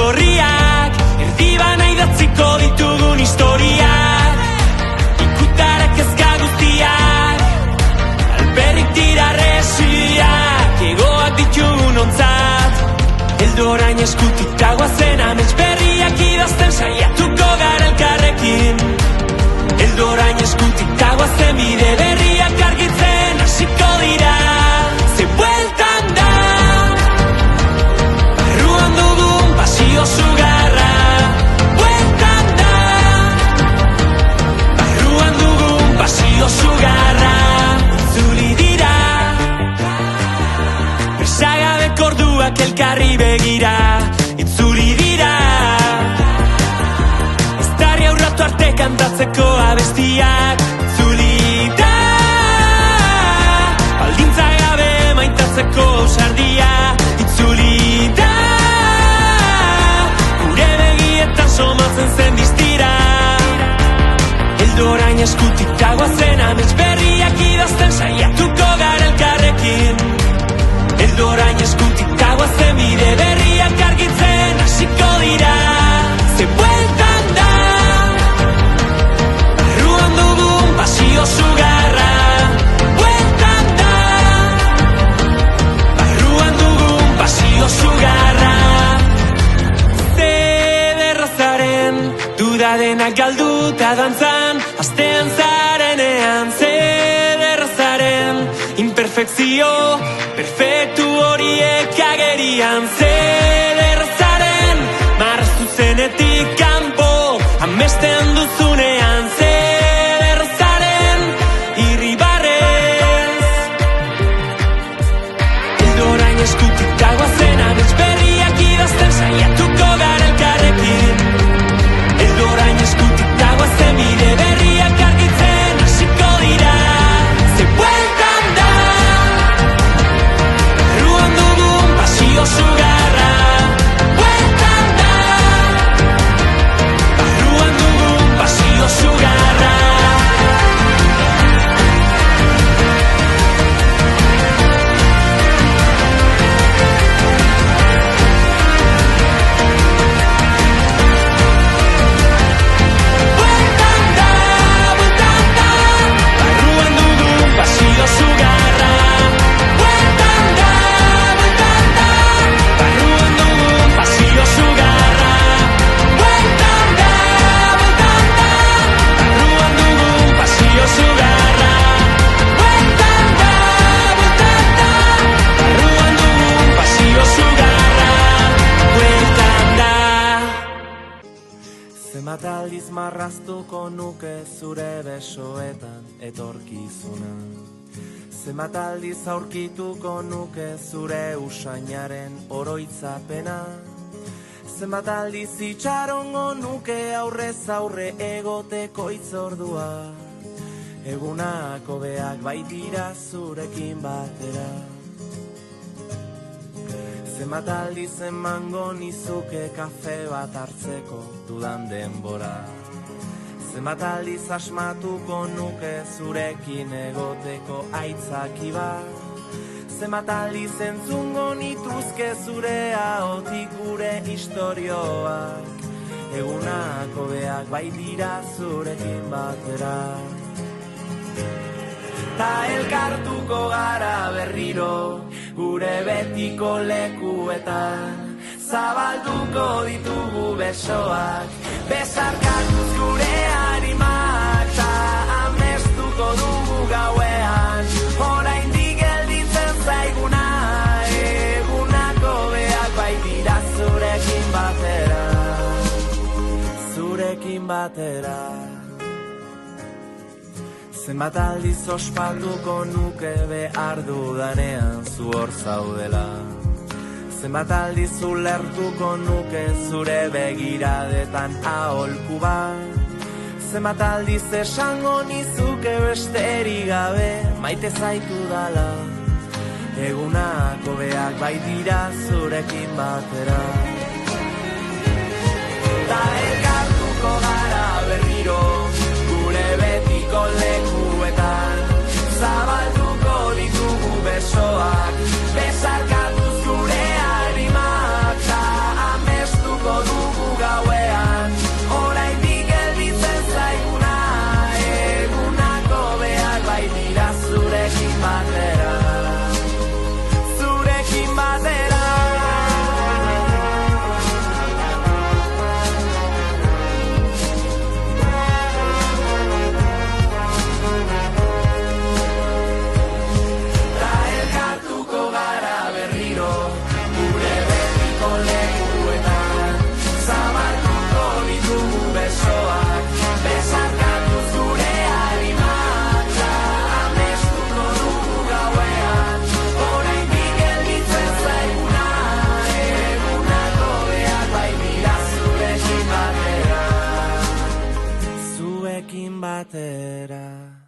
gorriak, erdibana idatziko ditugun historiak, ikutarek ezka guztiak, alperrik dira resiak, egoak ditugun ontzat, heldu orain eskutik dagoazen amets berriak idazten saiatuko gara elkarrekin. Heldu orain eskutik dagoazen bide berriak argitzen hasiko dira. Ze bueltan da barruan dugun pasio sugarra. Bueltan da barruan dugun pasio sugarra. Itzuli dira presagabeko orduak elkarri begira. Itzuli dira eztarri aurratu arte kantatzeko abestiak. Itzuli da baldintza gabe maitatzeko ausardia. Itzuli da gure begietan somatzen zen distira. Heldu orain eskutik dagoazen amets berriak idazten saiatuko gara elkarrekin. Heldu orain eskutik dagoazen bide berriak argitzen hasiko dira. Ze bueltan da barruan dugun pasio sugarra. Bueltan da barruan dugun pasio sugarra. Zederrazaren duda denak galduta dantzan hastean zarenean. Zederrazaren imperfekzio perfektu horiek agerian. Zederrazaren marraztu zenetik kanpo amesten duzunean. Zederrazaren irribarrez heldu orain eskutik dagoazen amets berriak idazten saiatuko gara elkarrekin. Heldu orain eskutik dagoazen bide berriak argitzen hasiko dira. Ze bueltan da barruan dugun pasio sugarra. Bueltan da barruan dugun pasio sugarra. Bueltan da barruan dugun pasio sugarra. Bueltan da barruan dugun pasio sugarra. Bueltan da barruan dugun pasio sugarra. Bueltan da barruan dugun pasio sugarra. Bueltan da. Zenbat aldiz marraztuko nuke zure besoetan etorkizuna. Zenbat aldiz aurkituko nuke zure usainaren oroitzapena. Zenbat aldiz itxarongo nuke aurrez aurre egoteko itzordua. Egunak hobeak baitira zurekin batera. Zenbat aldiz emango nizuke kafe bat hartzeko dudan denbora. Zenbat aldiz asmatuko nuke zurekin egoteko aitzaki bat. Zenbat aldiz entzungo nituzke zure ahotik gure istorioak. Egunak hobeak baitira zurekin batera. Ta elkartuko gara berriro gure betiko lekuetan. Zabalduko ditugu besoak, besarkatuz gure harimak. Ta amestuko dugu gauean, oraindik gelditzen zaiguna. Egunak hobeak baitira zurekin batera. Zurekin batera. Zenbat aldiz ospatuko nuke behar dudanean zu hor zaudela. Zenbat aldiz ulertuko nuke zure begiradetan aholku bat. Zenbat aldiz esango nizuke besterik gabe maite zaitu dala. Egunak hobeak baitira zurekin batera. Ta elkartuko gara berriro gure betiko lekuetan. Zabalduko ditugu besoak, besarkatuz gure harimak. Ta amestuko zurekin batera.